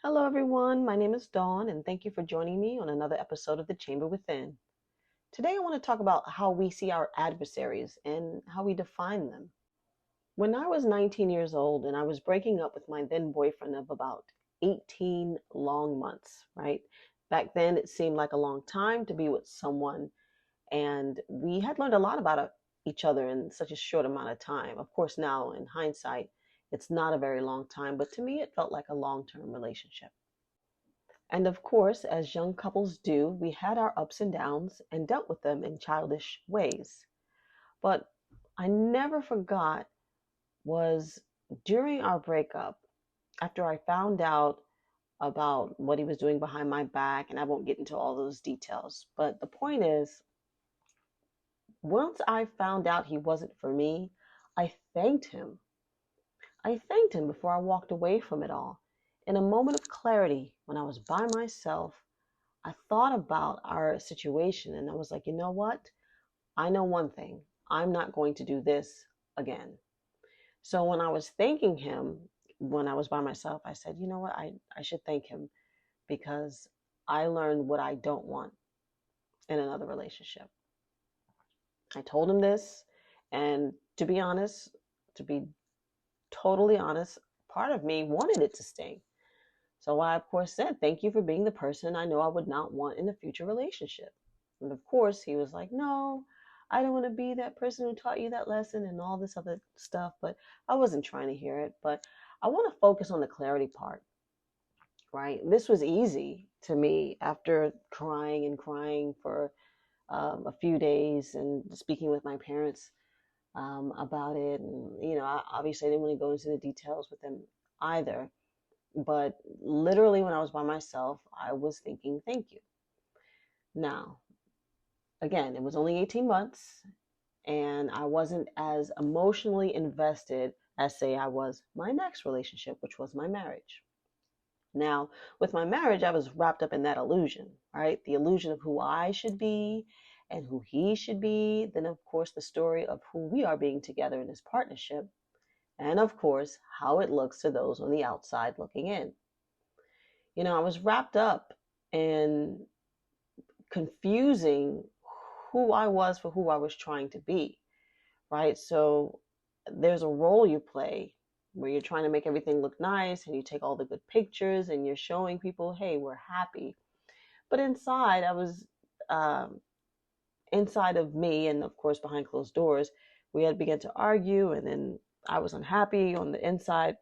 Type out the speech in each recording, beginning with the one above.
Hello, everyone. My name is Dawn, and thank you for joining me on another episode of The Chamber Within. Today, I want to talk about how we see our adversaries and how we define them. When I was 19 years old and I was breaking up with my then boyfriend of about 18 long months, right? Back then, it seemed like a long time to be with someone, and we had learned a lot about each other in such a short amount of time. Of course, now in hindsight, it's not a very long time, but to me, it felt like a long term relationship. And of course, as young couples do, we had our ups and downs and dealt with them in childish ways. But I never forgot was during our breakup, after I found out about what he was doing behind my back, and I won't get into all those details, but the point is, once I found out he wasn't for me, I thanked him. I thanked him before I walked away from it all. In a moment of clarity, when I was by myself, I thought about our situation and I was like, you know what? I know one thing. I'm not going to do this again. So when I was thanking him, when I was by myself, I said, you know what? I should thank him because I learned what I don't want in another relationship. I told him this. And to be honest, to be totally honest, part of me wanted it to stay. So I, of course, said, thank you for being the person I know I would not want in a future relationship. And of course, he was like, no, I don't want to be that person who taught you that lesson and all this other stuff. But I wasn't trying to hear it. But I want to focus on the clarity part, right? This was easy to me after crying and crying for a few days and speaking with my parents about it. And, obviously, I didn't want to go into the details with them either. But literally, when I was by myself, I was thinking, thank you. Now, again, it was only 18 months, and I wasn't as emotionally invested as, say, I was my next relationship, which was my marriage. Now, with my marriage, I was wrapped up in that illusion, right? The illusion of who I should be and who he should be. Then, of course, the story of who we are being together in this partnership. And, of course, how it looks to those on the outside looking in. I was wrapped up in confusing who I was for who I was trying to be, right? So there's a role you play where you're trying to make everything look nice and you take all the good pictures and you're showing people, hey, we're happy. But inside, I was inside of me, and of course, behind closed doors, we had begun to argue, and then I was unhappy on the inside.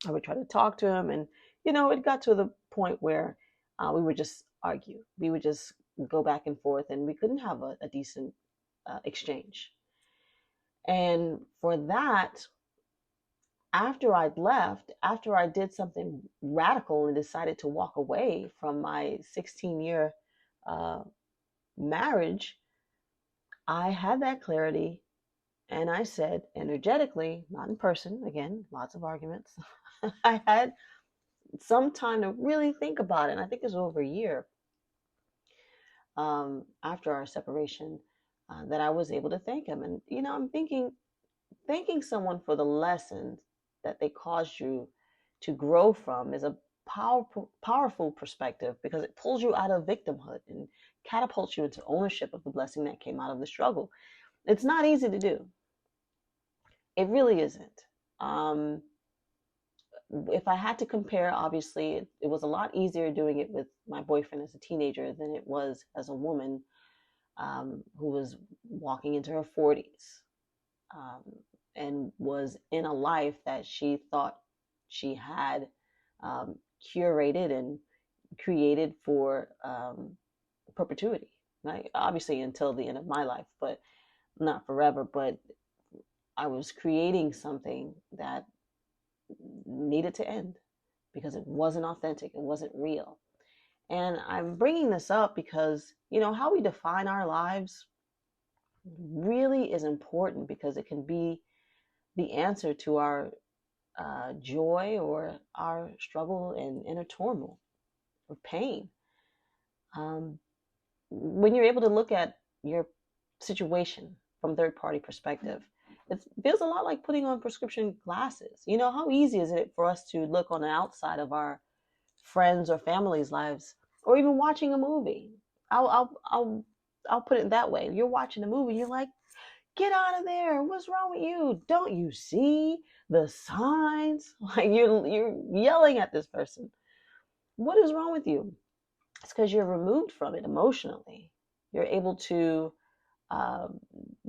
I would try to talk to him, and it got to the point where we would just argue. We would just go back and forth, and we couldn't have a decent exchange. And for that, after I'd left, after I did something radical and decided to walk away from my 16-year uh, marriage, I had that clarity and I said energetically, not in person, again, lots of arguments. I had some time to really think about it. And I think it was over a year after our separation that I was able to thank him. And, I'm thanking someone for the lessons that they caused you to grow from is a powerful perspective because it pulls you out of victimhood and catapults you into ownership of the blessing that came out of the struggle. It's not easy to do. It really isn't. If I had to compare, obviously, it was a lot easier doing it with my boyfriend as a teenager than it was as a woman who was walking into her 40s and was in a life that she thought she had curated and created for perpetuity. Right? Obviously, until the end of my life, but not forever. But I was creating something that needed to end because it wasn't authentic, it wasn't real. And I'm bringing this up because, how we define our lives really is important because it can be the answer to our joy or our struggle and inner turmoil or pain. When you're able to look at your situation from third party perspective, it feels a lot like putting on prescription glasses. How easy is it for us to look on the outside of our friends or family's lives, or even watching a movie. I'll put it that way. You're watching a movie, you're like, get out of there. What's wrong with you? Don't you see the signs? Like you're yelling at this person. What is wrong with you? It's because you're removed from it emotionally. You're able to um,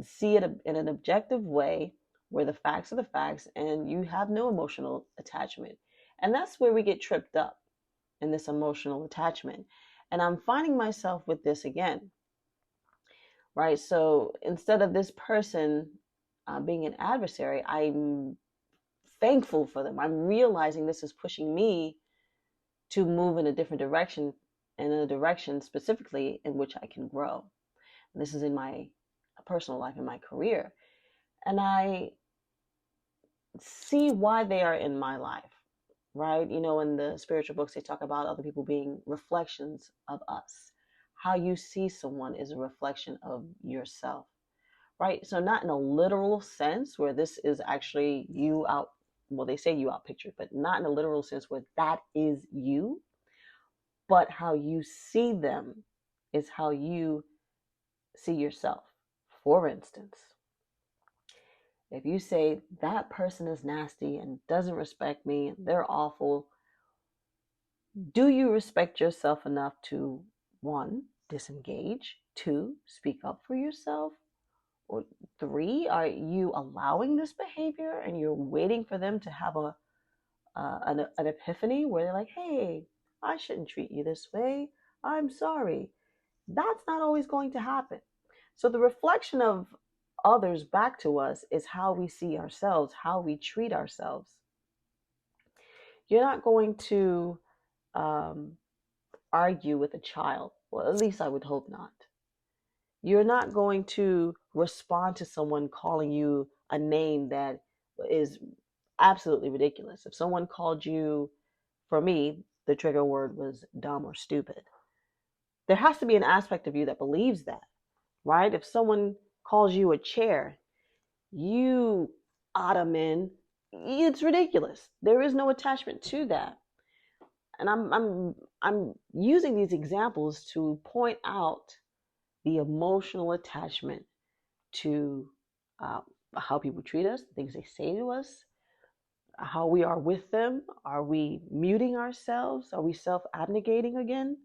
see it in an objective way where the facts are the facts and you have no emotional attachment. And that's where we get tripped up in this emotional attachment. And I'm finding myself with this again, right? So instead of this person being an adversary, I'm thankful for them. I'm realizing this is pushing me to move in a different direction, and in a direction specifically in which I can grow. This is in my personal life, in my career. And I see why they are in my life, right? You know, in the spiritual books, they talk about other people being reflections of us. How you see someone is a reflection of yourself, right? So, not in a literal sense where this is actually you out, well, they say you out pictured, but not in a literal sense where that is you, but how you see them is how you see yourself. For instance, if you say that person is nasty and doesn't respect me and they're awful, do you respect yourself enough to, one, disengage, two, speak up for yourself, or three, are you allowing this behavior and you're waiting for them to have an epiphany where they're like, hey, I shouldn't treat you this way. I'm sorry. That's not always going to happen. So the reflection of others back to us is how we see ourselves, how we treat ourselves. You're not going to um, argue with a child. Well, at least I would hope not. You're not going to respond to someone calling you a name that is absolutely ridiculous. If someone called you, for me, the trigger word was dumb or stupid. There has to be an aspect of you that believes that, right? If someone calls you a chair, you ottoman, it's ridiculous. There is no attachment to that. And I'm using these examples to point out the emotional attachment to uh, how people treat us, the things they say to us, how we are with them. Are we muting ourselves? Are we self-abnegating again?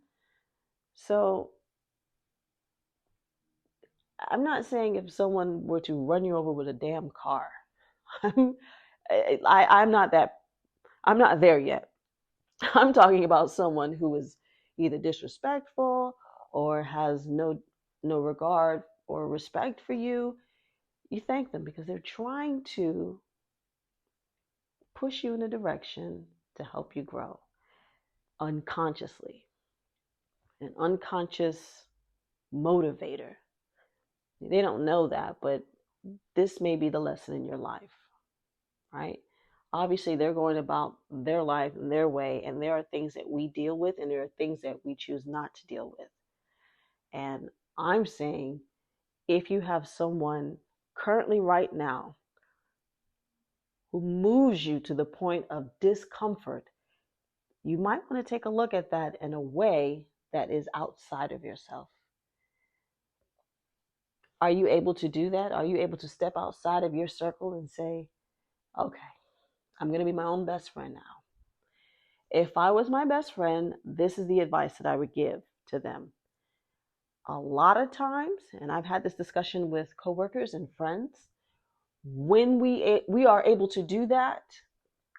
So I'm not saying if someone were to run you over with a damn car, I'm, I'm not that, I'm not there yet. I'm talking about someone who is either disrespectful or has no regard or respect for you. You thank them because they're trying to push you in a direction to help you grow unconsciously. An unconscious motivator. They don't know that, but this may be the lesson in your life, right? Obviously, they're going about their life in their way, and there are things that we deal with, and there are things that we choose not to deal with. And I'm saying if you have someone currently right now who moves you to the point of discomfort, you might want to take a look at that in a way that is outside of yourself. Are you able to do that? Are you able to step outside of your circle and say, okay, I'm going to be my own best friend now? If I was my best friend, this is the advice that I would give to them. A lot of times, and I've had this discussion with coworkers and friends, when we are able to do that,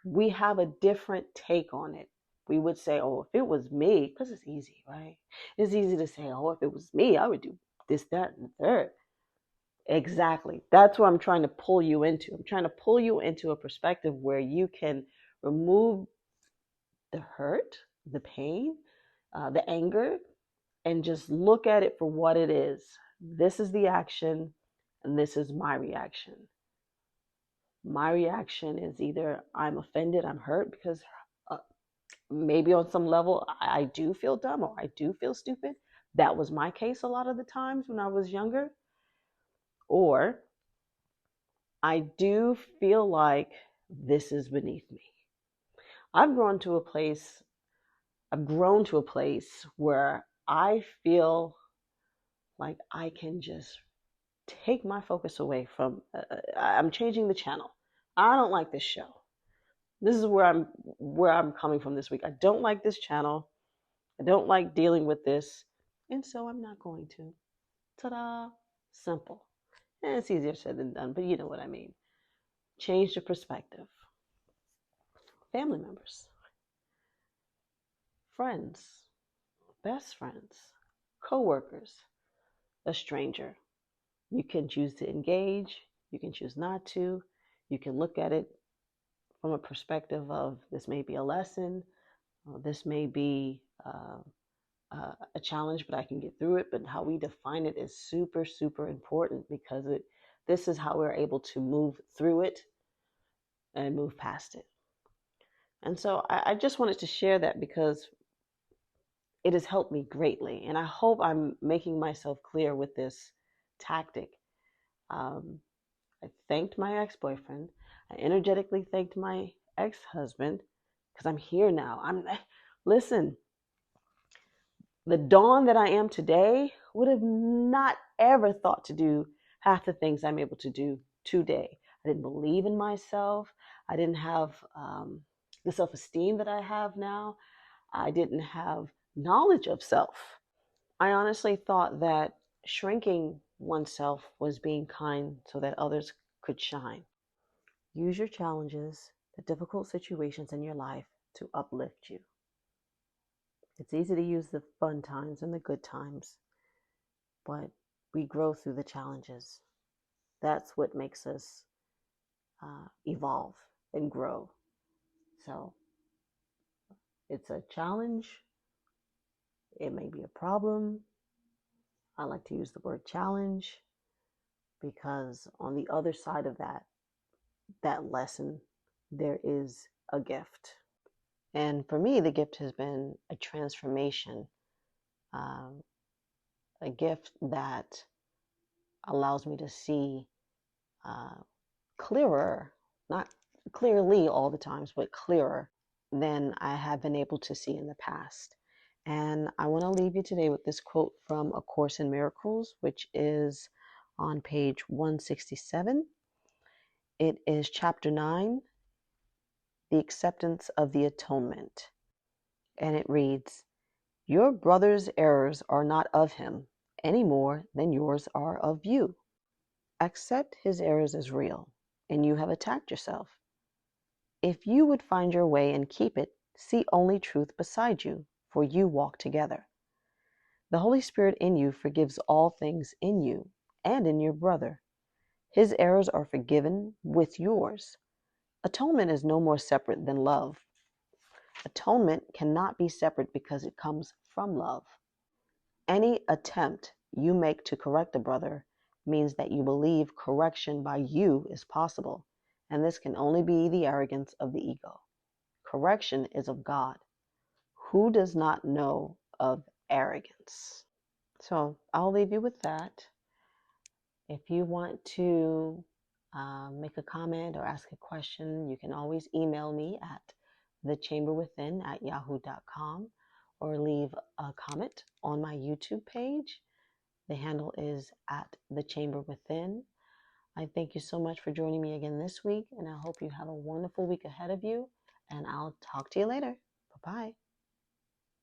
we have a different take on it. We would say, oh, if it was me, because it's easy, right? It's easy to say, oh, if it was me, I would do this, that, and the third. Exactly. That's what I'm trying to pull you into. I'm trying to pull you into a perspective where you can remove the hurt, the pain, the anger, and just look at it for what it is. This is the action, and this is my reaction. My reaction is either I'm offended, I'm hurt, because maybe on some level I do feel dumb or I do feel stupid. That was my case a lot of the times when I was younger. Or I do feel like this is beneath me. I've grown to a place I've grown to a place where I feel like I can just take my focus away from. I'm changing the channel. I don't like this show. This is where I'm coming from this week. I don't like this channel. I don't like dealing with this, and so I'm not going to. Ta-da! Simple. And it's easier said than done, but you know what I mean. Change the perspective. Family members, friends, best friends, co-workers, a stranger. You can choose to engage. You can choose not to. You can look at it from a perspective of this may be a lesson. This may be a challenge, but I can get through it. But how we define it is super, super important because this is how we're able to move through it and move past it. And so I just wanted to share that because it has helped me greatly. And I hope I'm making myself clear with this tactic. I thanked my ex-boyfriend. I energetically thanked my ex-husband because I'm here now. Listen, the Dawn that I am today would have not ever thought to do half the things I'm able to do today. I didn't believe in myself. I didn't have the self-esteem that I have now. I didn't have knowledge of self. I honestly thought that shrinking oneself was being kind so that others could shine. Use your challenges, the difficult situations in your life to uplift you. It's easy to use the fun times and the good times, but we grow through the challenges. That's what makes us evolve and grow. So it's a challenge. It may be a problem. I like to use the word challenge because on the other side of that lesson, there is a gift. And for me, the gift has been a transformation, um, a gift that allows me to see uh, clearer, not clearly all the times, but clearer than I have been able to see in the past. And I want to leave you today with this quote from A Course in Miracles, which is on page 167. It is chapter 9, The Acceptance of the Atonement. And it reads, "Your brother's errors are not of him any more than yours are of you. Accept his errors as real, and you have attacked yourself. If you would find your way and keep it, see only truth beside you, for you walk together. The Holy Spirit in you forgives all things in you and in your brother. His errors are forgiven with yours. Atonement is no more separate than love. Atonement cannot be separate because it comes from love. Any attempt you make to correct a brother means that you believe correction by you is possible, and this can only be the arrogance of the ego. Correction is of God. Who does not know of arrogance?" So I'll leave you with that. If you want to make a comment or ask a question, you can always email me at thechamberwithin@yahoo.com or leave a comment on my YouTube page. The handle is at thechamberwithin. I thank you so much for joining me again this week, and I hope you have a wonderful week ahead of you, and I'll talk to you later. Bye-bye.